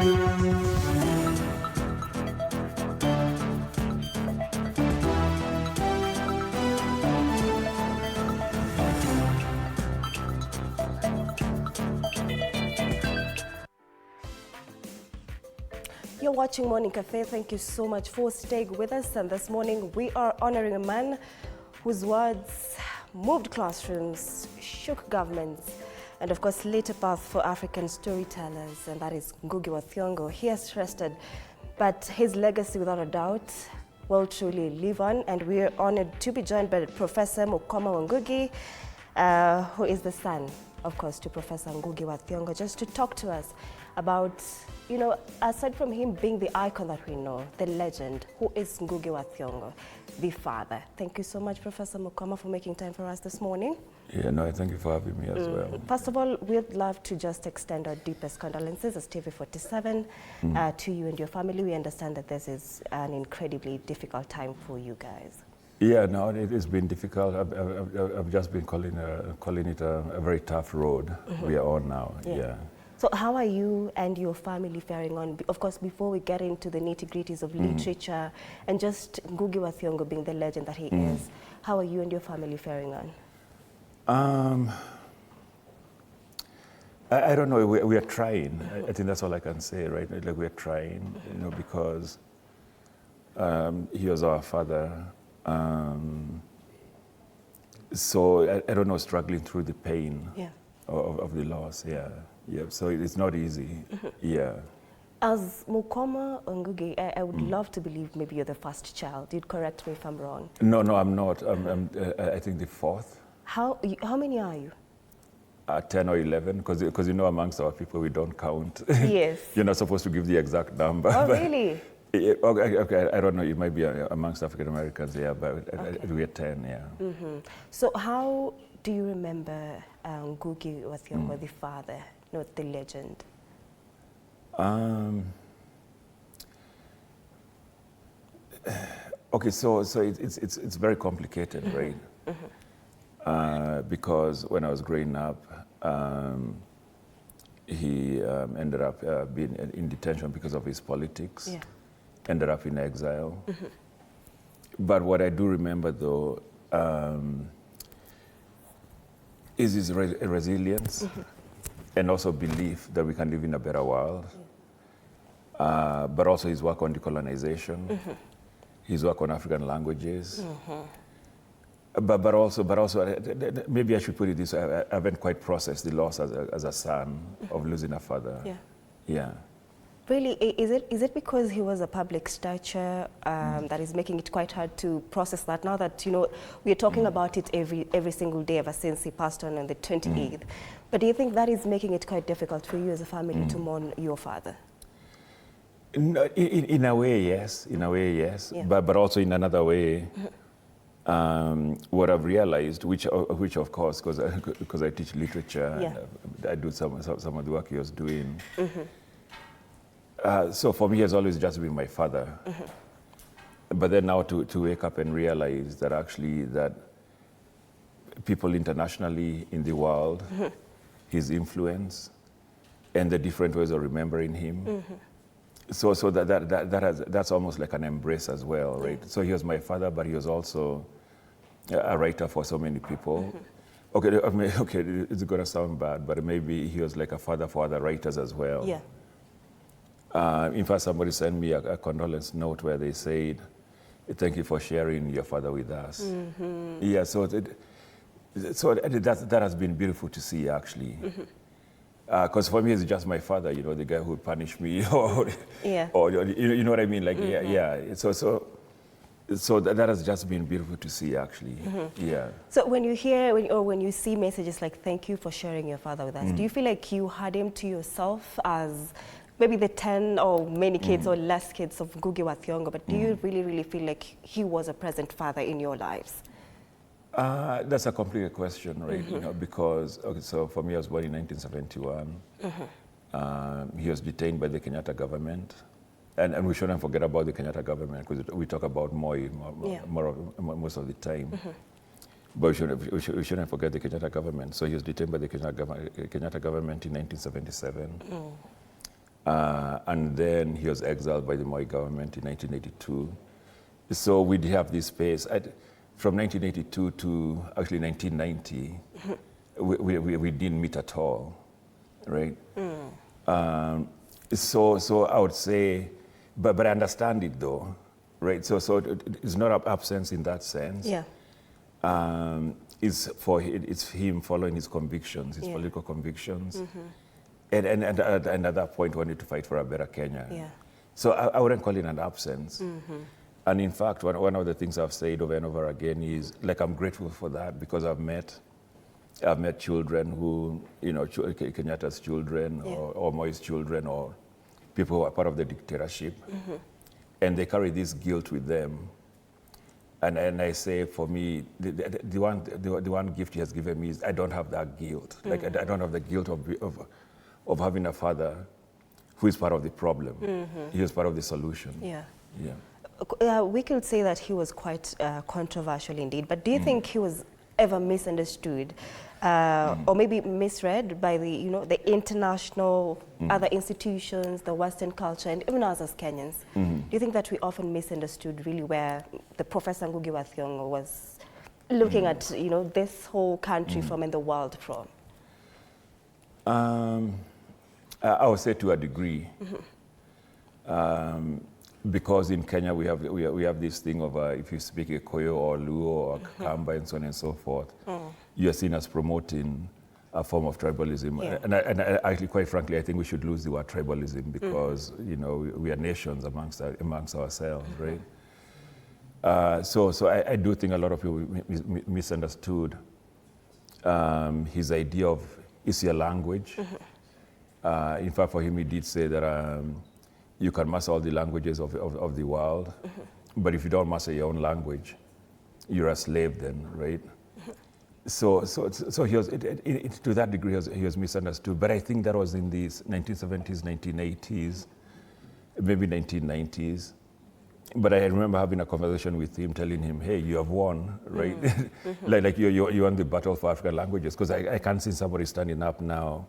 You're watching Morning Cafe. Thank you so much for staying with us. And this morning we are honoring a man whose words moved classrooms, shook governments, and of course lit a path for African storytellers, and that is Ngugi wa Thiong'o. He has rested, but his legacy without a doubt will truly live on, and we are honored to be joined by Professor Mukoma Ngugi, who is the son, of course, to Professor Ngugi wa Thiong'o, just to talk to us about, you know, aside from him being the icon that we know, the legend, who is Ngugi wa Thiong'o, the father. Thank you so much, Professor Mukoma, for making time for us this morning. Yeah, no, thank you for having me as well. First of all, we'd love to just extend our deepest condolences as TV47 to you and your family. We understand that this is an incredibly difficult time for you guys. Yeah, no, it has been difficult. I've just been calling it a very tough road we are on now. Yeah. So how are you and your family faring on? Of course, before we get into the nitty-gritties of literature and just Ngugi wa Thiong'o being the legend that he is, how are you and your family faring on? I don't know. We are trying. I think that's all I can say, right? Like, we are trying, you know, because he was our father. So I don't know, struggling through the pain of the loss. Yeah, so it's not easy. Yeah. As Mukoma Ngugi, I would love to believe maybe you're the first child. You'd correct me if I'm wrong. No, I'm not. I think the fourth. How many are you? 10 or 11, because you know, amongst our people we don't count. Yes. You're not supposed to give the exact number. Oh, really? Okay, I don't know. It might be amongst African Americans, yeah, but we are 10, yeah. So how do you remember Ngugi wa Thiong'o, the father, not the legend? Okay, so it's very complicated, right? Because when I was growing up, he ended up being in detention because of his politics. Yeah. Ended up in exile. But what I do remember, though, is his resilience and also belief that we can live in a better world. But also his work on decolonization, his work on African languages. But also, maybe I should put it this way, I haven't quite processed the loss as a son of losing a father. Yeah. Really, is it because he was a public stature that is making it quite hard to process that now that, you know, we are talking about it every single day ever since he passed on the 28th? But do you think that is making it quite difficult for you as a family to mourn your father? In a way, yes. In a way, yes. Yeah. But also in another way, what I've realized, which of course, because I teach literature, I do some of the work he was doing. So for me, he has always just been my father. But then now to wake up and realize that actually that people internationally in the world, his influence, and the different ways of remembering him. So that's almost like an embrace as well, right? So he was my father, but he was also a writer for so many people. Okay, it's gonna sound bad, but maybe he was like a father for other writers as well. Yeah. In fact, somebody sent me a condolence note where they said, "Thank you for sharing your father with us." Yeah, so that has been beautiful to see, actually. Because for me, it's just my father, you know, the guy who would punish me, or you know what I mean? Like, yeah. So that has just been beautiful to see, actually. Yeah. So when you hear, when you see messages like, "Thank you for sharing your father with us," do you feel like you had him to yourself as maybe the 10 or many kids or less kids of Ngugi wa Thiong'o, but do you really feel like he was a present father in your lives? That's a complicated question, right? You know, because, okay, so for me, I was born in 1971. He was detained by the Kenyatta government. And we shouldn't forget about the Kenyatta government, because we talk about Moi most of the time. But we shouldn't forget the Kenyatta government. So he was detained by the Kenyatta government in 1977. And then he was exiled by the Moi government in 1982. So we did have this space. From 1982 to actually 1990, we didn't meet at all, right? So I would say, but I understand it though, right? So it's not an absence in that sense. Yeah. It's him following his convictions, his political convictions. And at that point, wanted to fight for a better Kenya. Yeah. So I wouldn't call it an absence. And in fact, one of the things I've said over and over again is, like, I'm grateful for that because I've met children who, Kenyatta's children or Moi's children or people who are part of the dictatorship. And they carry this guilt with them. And I say, for me, the one gift he has given me is I don't have that guilt. Like, I don't have the guilt of having a father who is part of the problem. He is part of the solution. Yeah. Yeah. We could say that he was quite controversial indeed, but do you think he was ever misunderstood or maybe misread by the international, other institutions, the Western culture, and even us as Kenyans? Do you think that we often misunderstood really where the Professor Ngugi wa Thiong'o was looking at, this whole country from and the world from? I would say to a degree. Because in Kenya we have this thing of if you speak Kikuyu or Luo or Kamba and so on and so forth, you are seen as promoting a form of tribalism. Yeah. And I actually, quite frankly, I think we should lose the word tribalism because we are nations amongst ourselves, right? So I do think a lot of people misunderstood his idea of is your language. In fact, for him, he did say that. You can master all the languages of the world, but if you don't master your own language, you're a slave then, right? So he was, to that degree, he was misunderstood. But I think that was in the 1970s, 1980s, maybe 1990s. But I remember having a conversation with him, telling him, hey, you have won, right? like you won the battle for African languages, because I can't see somebody standing up now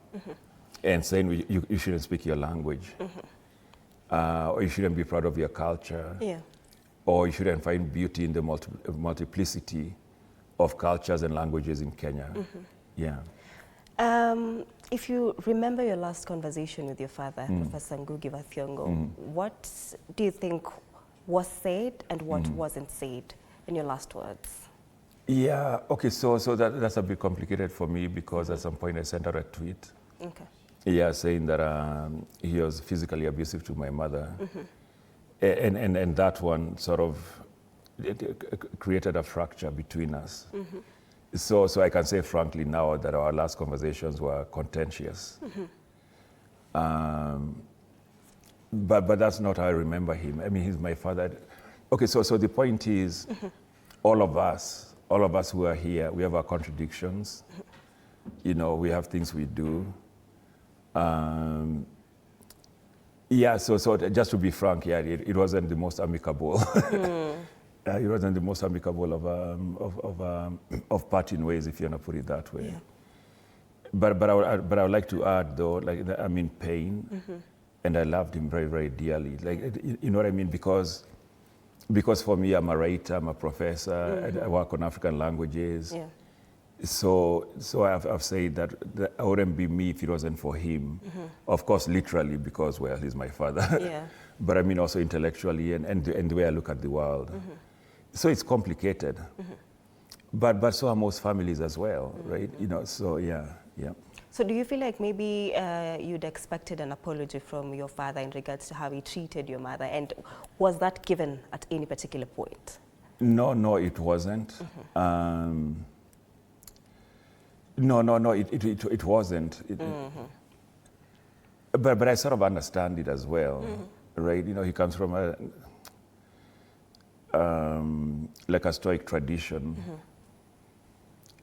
and saying you shouldn't speak your language. Or you shouldn't be proud of your culture, or you shouldn't find beauty in the multiplicity of cultures and languages in Kenya. Yeah. If you remember your last conversation with your father, Professor Ngugi wa Thiong'o, what do you think was said and what wasn't said in your last words? Yeah, okay, so that's a bit complicated for me because at some point I sent out a tweet. Okay. Yeah, saying that he was physically abusive to my mother. And that one sort of created a fracture between us. So I can say frankly now that our last conversations were contentious. But that's not how I remember him. I mean, he's my father. Okay, so the point is, all of us who are here, we have our contradictions. We have things we do. Yeah, so just to be frank, yeah, it wasn't the most amicable. It wasn't the most amicable of parting ways, if you want to put it that way. Yeah. But I would like to add though, like, I'm in pain, and I loved him very, very dearly. Like, you know what I mean? Because for me, I'm a writer, I'm a professor, I work on African languages. Yeah. So I've said that I wouldn't be me if it wasn't for him. Of course, literally, because, well, he's my father. Yeah. But I mean also intellectually and the way I look at the world. So it's complicated. But so are most families as well, right? So yeah. So do you feel like maybe you'd expected an apology from your father in regards to how he treated your mother? And was that given at any particular point? No, it wasn't. No, it wasn't. But I sort of understand it as well, right? He comes from like a Stoic tradition,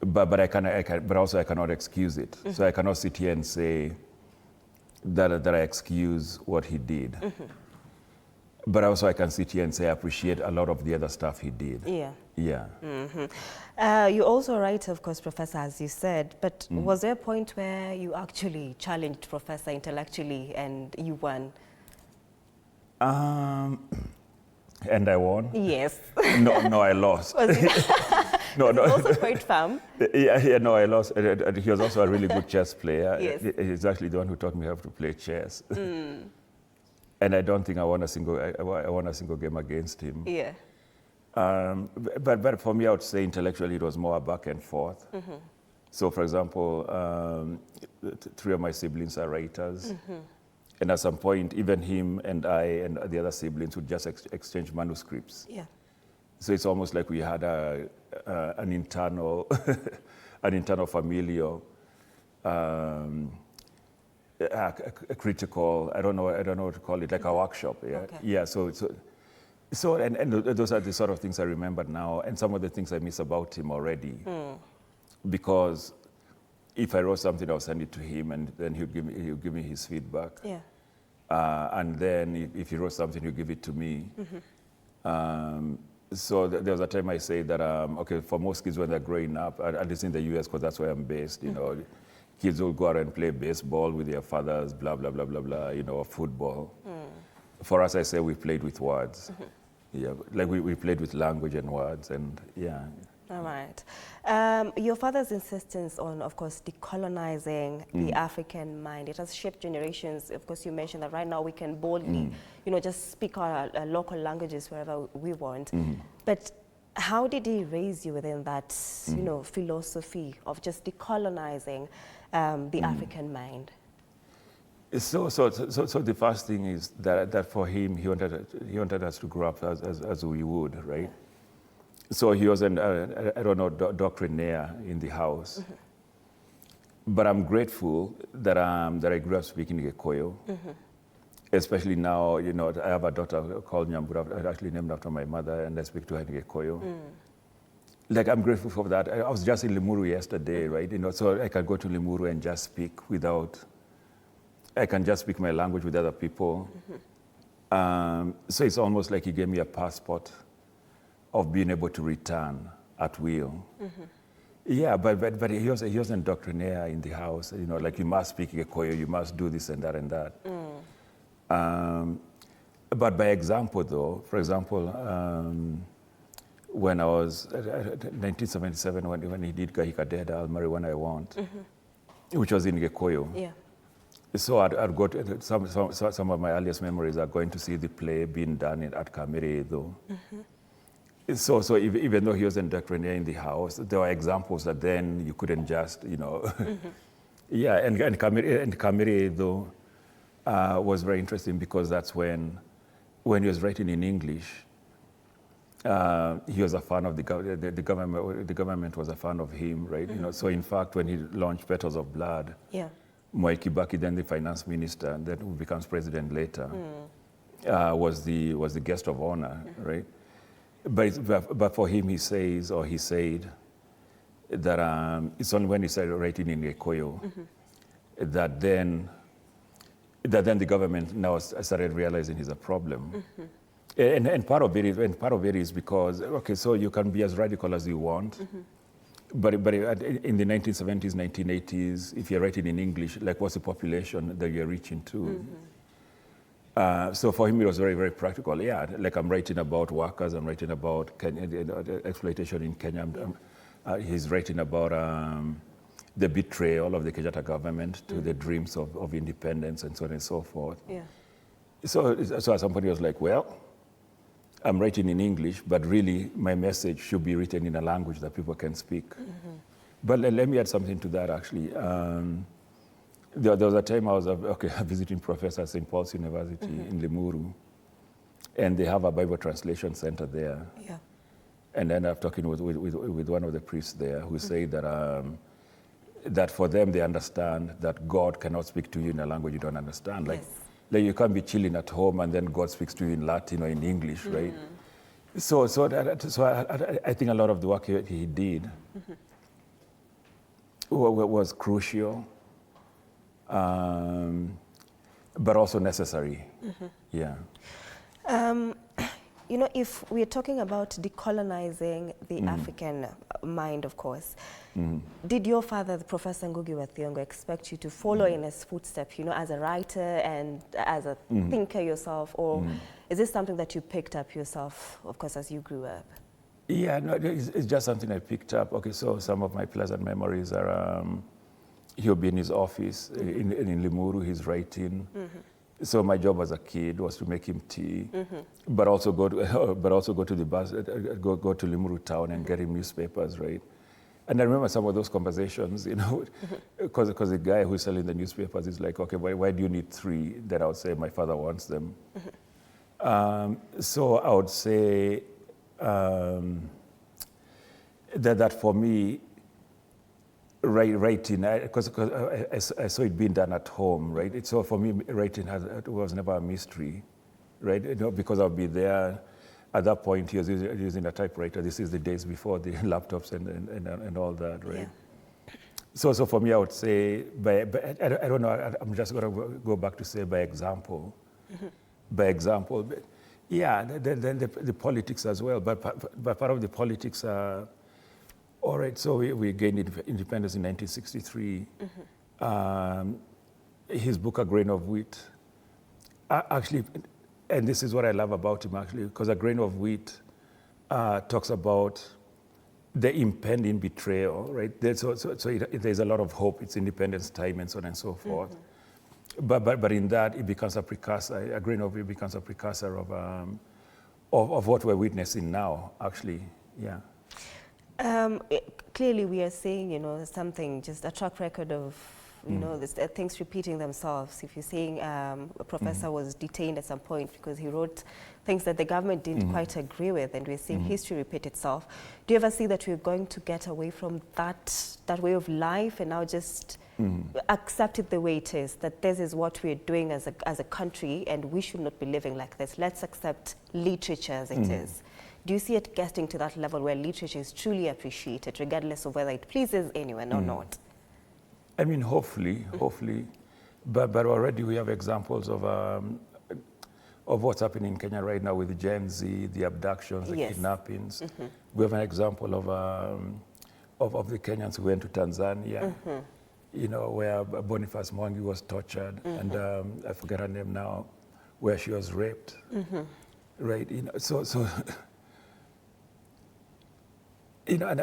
but also I cannot excuse it. So I cannot sit here and say that I excuse what he did. But also I can sit here and say I appreciate a lot of the other stuff he did. Yeah. Yeah. You also write, of course, Professor, as you said, but was there a point where you actually challenged Professor intellectually and you won? And I won? Yes. No, I lost. No. Also quite firm. No, I lost. He was also a really good chess player. Yes. He's actually the one who taught me how to play chess. And I don't think I won a single game against him. Yeah. But for me, I would say intellectually it was more a back and forth. So, for example, 3 of my siblings are writers. And at some point, even him and I and the other siblings would just exchange manuscripts. Yeah. So it's almost like we had an internal, an internal familial, a critical. I don't know what to call it, like a workshop. Yeah. Okay. Yeah. So and those are the sort of things I remember now, and some of the things I miss about him already, because if I wrote something, I'll send it to him, and then he'll give me his feedback. Yeah. And then if he wrote something, he'll give it to me. So there was a time I say that, okay, for most kids when they're growing up, at least in the US, because that's where I'm based, you know, kids will go out and play baseball with their fathers, blah, blah, blah, blah, blah, you know, or football. For us, I say we played with words. Yeah, like we played with language and words, and yeah. All right. Your father's insistence on, of course, decolonizing the African mind, it has shaped generations. Of course, you mentioned that right now we can boldly, you know, just speak our local languages wherever we want. But how did he raise you within that, you know, philosophy of just decolonizing the African mind? So the first thing is that for him, he wanted us to grow up as we would, right? So he wasn't, I don't know, doctrinaire in the house. But I'm grateful that I grew up speaking Gikuyu. Especially now, you know, I have a daughter called Nyambura, actually named after my mother, and I speak to her in Gikuyu. Like, I'm grateful for that. I was just in Limuru yesterday, right? You know, so I can go to Limuru and just speak I can just speak my language with other people. So it's almost like he gave me a passport of being able to return at will. Yeah, but he wasn't doctrinaire in the house. You know, like you must speak Gikuyu, you must do this and that and that. But by example, though, for example, when I was 1977, when he did Gahikadeda, I'll Marry When I Want, which was in Gikuyu. Yeah. So I'd go to, some of my earliest memories are going to see the play being done at Kamere, though. So even though he wasn't doctrinaire in the house, there were examples that then you couldn't just, you know. Yeah, and Kamere, though, was very interesting because that's when he was writing in English, he was a fan of the government. The government was a fan of him, right? You know, so in fact, when he launched Petals of Blood, Mwai Kibaki, then the finance minister, that who becomes president later, was the guest of honor, right? But for him, he said that it's only when he started writing in Gikuyu that then the government now started realizing he's a problem. And part of it is because, okay, so you can be as radical as you want, but in the 1970s, 1980s, if you're writing in English, like what's the population that you're reaching to? So for him, it was very, very practical. Yeah, like I'm writing about workers, I'm writing about exploitation in Kenya. He's writing about the betrayal of the Kenyatta government to the dreams of independence and so on and so forth. Yeah. So at some point he was like, well, I'm writing in English, but really my message should be written in a language that people can speak. But let me add something to that, actually. There was a time I was a visiting professor at St. Paul's University in Limuru, and they have a Bible translation center there. Yeah. And then I'm talking with one of the priests there who say that for them they understand that God cannot speak to you in a language you don't understand. Like you can't be chilling at home and then God speaks to you in Latin or in English, right? So I think a lot of the work he did was crucial. But also necessary. Yeah. You know, if we're talking about decolonizing the African mind, of course, did your father, the Professor Ngugi wa Thiong'o, expect you to follow in his footsteps, you know, as a writer and as a thinker yourself, or is this something that you picked up yourself, of course, as you grew up? Yeah, no, it's just something I picked up. Okay, so some of my pleasant memories are he'll be in his office in Limuru, he's writing. So my job as a kid was to make him tea, but also go to the bus, go to Limuru town and get him newspapers, right? And I remember some of those conversations, you know, because the guy who's selling the newspapers is like, okay, why do you need 3? Then I would say my father wants them. So I would say that for me, writing, because I saw it being done at home, right? So for me, writing was never a mystery, right? You know, because I'll be there. At that point, he was using a typewriter. This is the days before the laptops and all that, right? Yeah. So for me, I would say, I don't know, I'm just going to go back to say by example. By example, but yeah, then the politics as well. But part of the politics are, all right, so we gained independence in 1963. His book, A Grain of Wheat, actually, and this is what I love about him, actually, because A Grain of Wheat talks about the impending betrayal, right? There's a lot of hope. It's independence time and so on and so forth. But in that, it becomes a precursor. A Grain of Wheat becomes a precursor of what we're witnessing now, actually, yeah. Clearly, we are seeing, you know, something, just a track record of, you know, things repeating themselves. If you're saying a professor was detained at some point because he wrote things that the government didn't quite agree with, and we're seeing history repeat itself. Do you ever see that we're going to get away from that way of life and now just accept it the way it is, that this is what we're doing as a country and we should not be living like this? Let's accept literature as it is. Do you see it getting to that level where literature is truly appreciated, regardless of whether it pleases anyone or not? I mean, hopefully, but already we have examples of what's happening in Kenya right now with the Gen Z, the abductions, the kidnappings. We have an example of the Kenyans who went to Tanzania, you know, where Boniface Mwangi was tortured, and I forget her name now, where she was raped, right? You know, so. You know,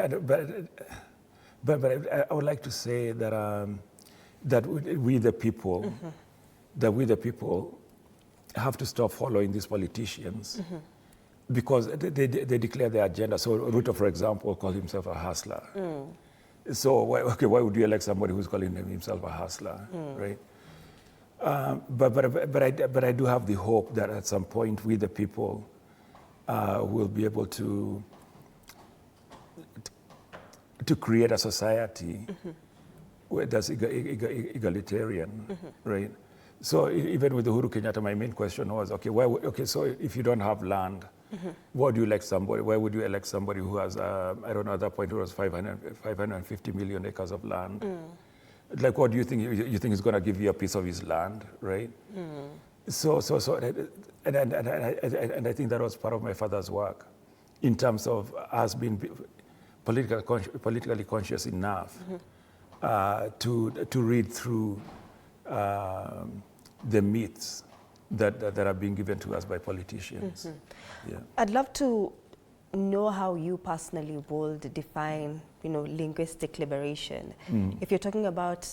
but I would like to say that that we the people, have to stop following these politicians because they declare their agenda. So Ruto, for example, calls himself a hustler. So why would you elect somebody who's calling himself a hustler, right? But I do have the hope that at some point we the people will be able to create a society where that's egalitarian, right? So even with Uhuru Kenyatta, my main question was, okay, so if you don't have land, why would you elect somebody? Why would you elect somebody who has, I don't know, at that point it was 550 million acres of land? Like, what do you think? You think he's going to give you a piece of his land, right? And I think that was part of my father's work in terms of us being politically conscious enough to read through the myths that are being given to us by politicians. Yeah. I'd love to know how you personally would define, you know, linguistic liberation. If you're talking about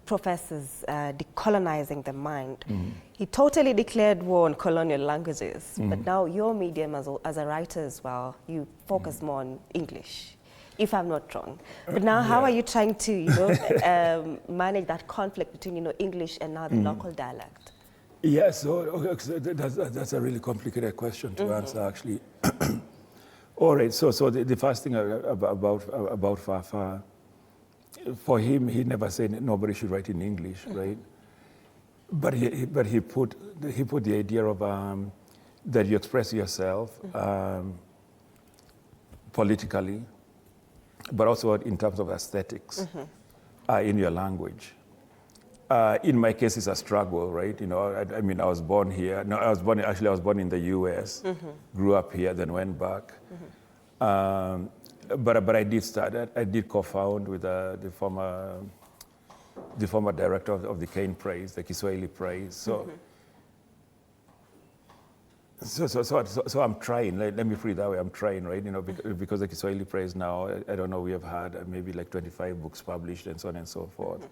professors decolonizing the mind, he totally declared war on colonial languages, but now your medium as a writer as well, you focus more on English, if I'm not wrong. But now how are you trying to, you know, manage that conflict between, you know, English and now the local dialect? Yeah, so that's a really complicated question to answer, actually. All right, so the first thing about Fafa, for him, he never said nobody should write in English, right? But he put the idea of that you express yourself politically, but also in terms of aesthetics in your language. In my case, it's a struggle, right? You know, I mean, I was born here. No, I was born in the U.S., grew up here, then went back. But I did co-found with the former director of the Kane Praise, the Kiswahili Praise. So I'm trying. Let me put it that way. I'm trying, right? You know, because the Kiswahili Praise now, I don't know, we have had maybe like 25 books published and so on and so forth.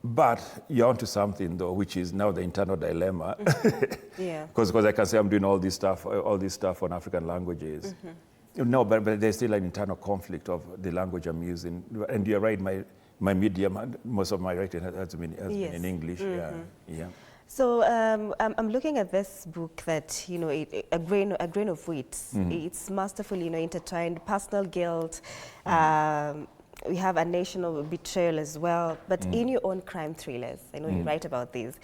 But you're onto something though, which is now the internal dilemma. Yeah. Because I can say I'm doing all this stuff on African languages. No, but there's still an internal conflict of the language I'm using. And you're right, my medium, most of my writing has been in English. Yeah. So I'm looking at this book that, you know, a grain of wheat. It's masterfully, you know, intertwined personal guilt. We have a national betrayal as well. But in your own crime thrillers, I know you write about these,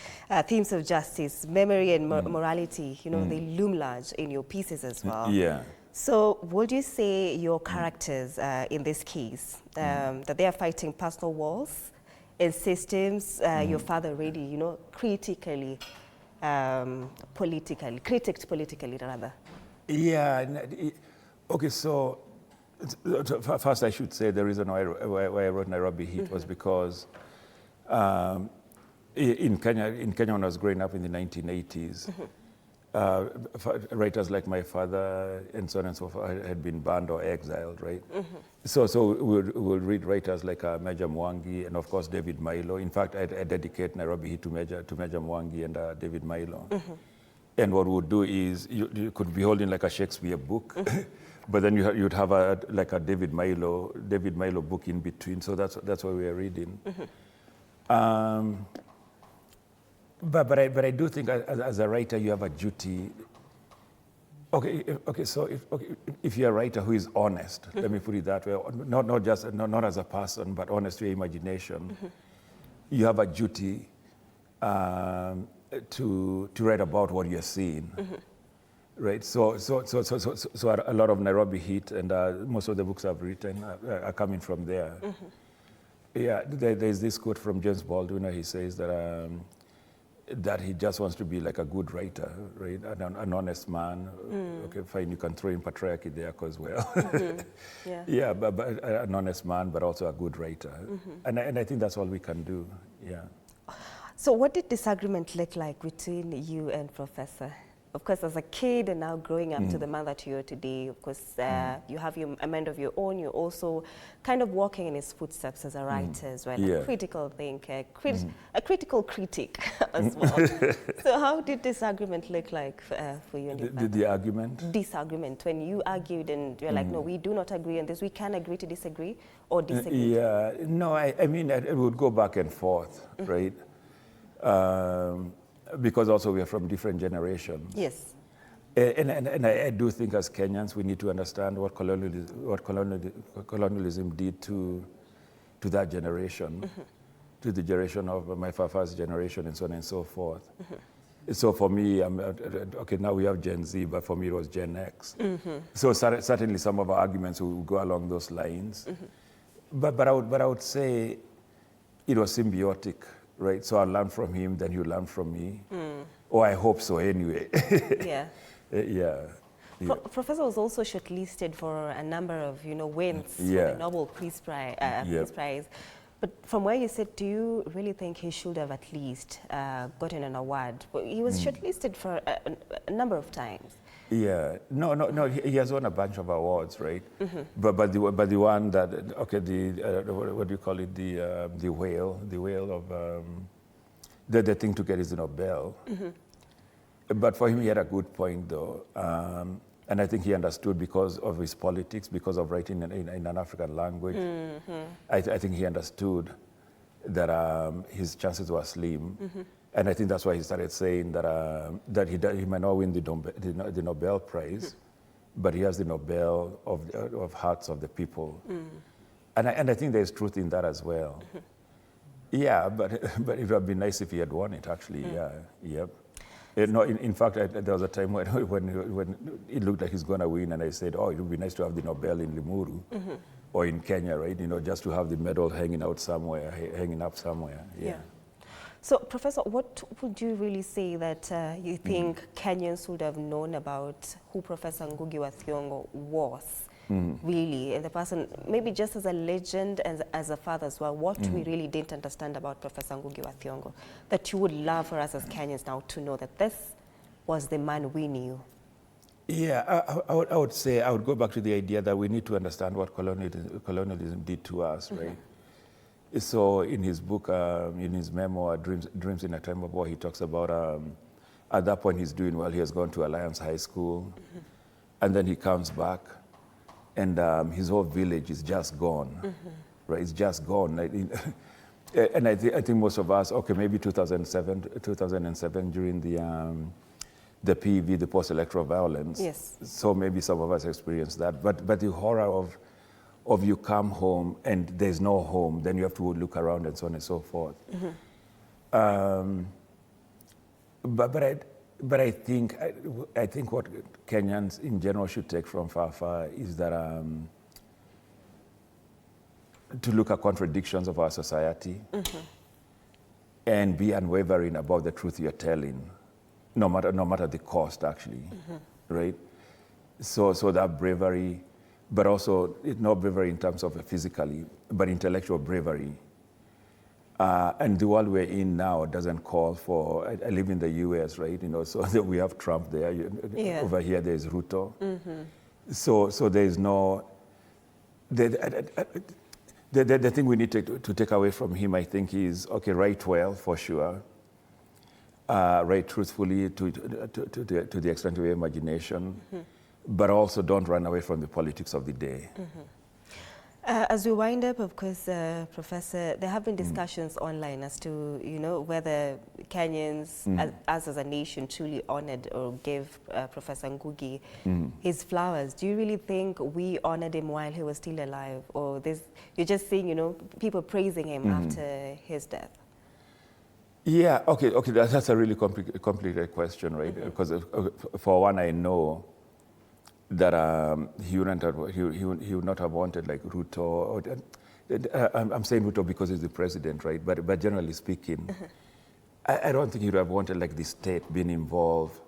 themes of justice, memory and morality, you know, they loom large in your pieces as well. Yeah. So would you say your characters in this case, that they are fighting personal wars and systems your father really, you know, critiqued politically rather? Yeah. Okay, so first I should say the reason why I wrote Nairobi Heat was because in Kenya when I was growing up in the 1980s, writers like my father and so on and so forth had been banned or exiled, right? So we'll read writers like Major Mwangi and of course David Milo. In fact, I dedicate Nairobi Heat to Major Mwangi and David Milo. And what we'll do is you could be holding like a Shakespeare book, but then you'd have a David Milo book in between. So that's what we are reading. But I do think as a writer you have a duty. Okay. So if you're a writer who is honest, let me put it that way, not as a person, but honest to your imagination, you have a duty to write about what you're seeing, right? So a lot of Nairobi Heat and most of the books I've written are coming from there. Yeah, there's this quote from James Baldwin where he says that he just wants to be like a good writer, right? An honest man. Okay, fine, you can throw in patriarchy there as well. Yeah, but an honest man, but also a good writer. And I think that's all we can do, yeah. So what did disagreement look like between you and Professor? Of course, as a kid and now growing up to the man that you are today, of course, you have a mind of your own. You're also kind of walking in his footsteps as a writer as well, a critical thinker, a critical critic as well. So how did disagreement look like for you and your father? The argument? Disagreement, when you argued and you're like, no, we do not agree on this, we can agree to disagree or disagree. Yeah, no, I mean, it would go back and forth, right? Because also we are from different generations. Yes. And I do think as Kenyans we need to understand what colonialism did to that generation, to the generation of my father's generation and so on and so forth. So for me, okay, now we have Gen Z, but for me it was Gen X. So certainly some of our arguments will go along those lines. But I would say it was symbiotic. Right, so I learn from him, then you learn from me. Or I hope so anyway. Yeah. Professor was also shortlisted for a number of, you know, wins for the Nobel Peace Prize. But from where you sit, do you really think he should have at least gotten an award? He was shortlisted for a number of times. Yeah, no. He has won a bunch of awards, right? But the one that what do you call it? The whale of the thing to get is the Nobel. But for him, he had a good point though, and I think he understood because of his politics, because of writing in an African language. I think he understood that his chances were slim. And I think that's why he started saying that he might not win the Nobel Prize, but he has the Nobel of hearts of the people. And I think there's truth in that as well. Yeah, but it would have been nice if he had won it, actually. Yep. No, in fact, there was a time when it looked like he's going to win, and I said, oh, it would be nice to have the Nobel in Limuru or in Kenya, right? You know, just to have the medal hanging up somewhere. Yeah. So, Professor, what would you really say that you think Kenyans would have known about who Professor Ngugi wa Thiong'o was, really? And the person, maybe just as a legend and as a father as well, what we really didn't understand about Professor Ngugi wa Thiong'o that you would love for us as Kenyans now to know that this was the man we knew? Yeah, I would say, I would go back to the idea that we need to understand what colonialism did to us, right? So in his book, in his memoir, Dreams in a Time of War, he talks about, at that point he's doing well, he has gone to Alliance High School, and then he comes back, and his whole village is just gone, right? It's just gone. And I think most of us, okay, maybe 2007 during the PEV, the post-electoral violence. Yes. So maybe some of us experienced that. But the horror of you come home and there's no home, then you have to look around and so on and so forth. But I think what Kenyans in general should take from Fafa is that to look at contradictions of our society and be unwavering about the truth you're telling. No matter the cost, actually, right? So that bravery, but also not bravery in terms of physically, but intellectual bravery. And the world we're in now doesn't call for. I live in the U.S., right? You know, so we have Trump there. Yeah. Over here, there's Ruto. So there is no. The thing we need to take away from him, I think, is okay. Write well for sure. Write truthfully to the extent of your imagination, but also don't run away from the politics of the day. As we wind up, of course, Professor, there have been discussions online as to, you know, whether Kenyans, as a nation, truly honored or gave Professor Ngugi his flowers. Do you really think we honored him while he was still alive? Or you're just seeing, you know, people praising him after his death? Yeah, okay, that's a really complicated question, right? Because for one, I know that he would not have wanted like Ruto. I'm saying Ruto because he's the president, right? But generally speaking, I don't think he would have wanted like the state being involved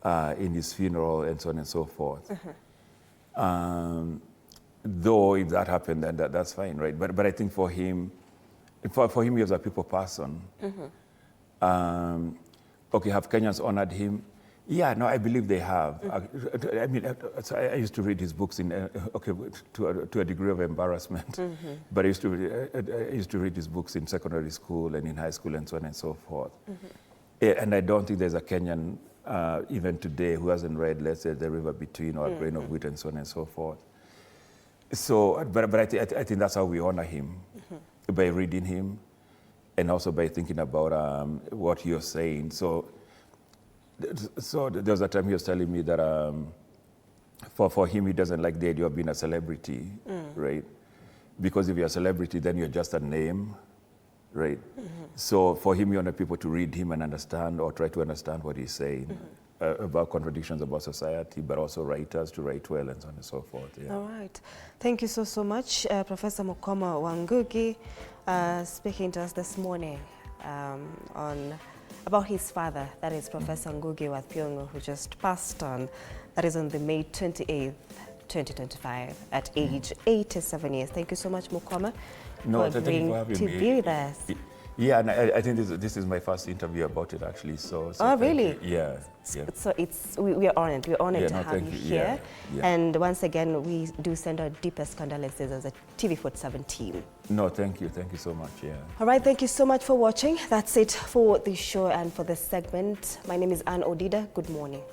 in his funeral and so on and so forth. Though if that happened, then that's fine, right? But I think for him, he was a people person. Okay, have Kenyans honored him? Yeah, no, I believe they have. I mean, I used to read his books in, to a degree of embarrassment, but I used to read his books in secondary school and in high school and so on and so forth. And I don't think there's a Kenyan, even today, who hasn't read, let's say, The River Between or A Grain of Wheat and so on and so forth. So, but I think that's how we honor him, by reading him, and also by thinking about what you're saying. So there was a time he was telling me that for him, he doesn't like the idea of being a celebrity, right? Because if you're a celebrity, then you're just a name, right? So for him, you want people to read him and understand or try to understand what he's saying about contradictions about society, but also writers to write well and so on and so forth. Yeah. All right. Thank you so much, Professor Mukoma wa Ngugi, speaking to us this morning about his father, that is Professor Ngugi wa Thiong'o, who just passed on. That is on the May 28th, 2025, at age 87 years. Thank you so much, Mukoma, for agreeing to be with us. Yeah, and I think this is my first interview about it, actually. So oh, really? Yeah. So we are honored. We're honored to have you here. Yeah. And once again, we do send our deepest condolences as a TV47 team. No, thank you. Thank you so much. Yeah. All right. Thank you so much for watching. That's it for the show and for this segment. My name is Anne Odida. Good morning.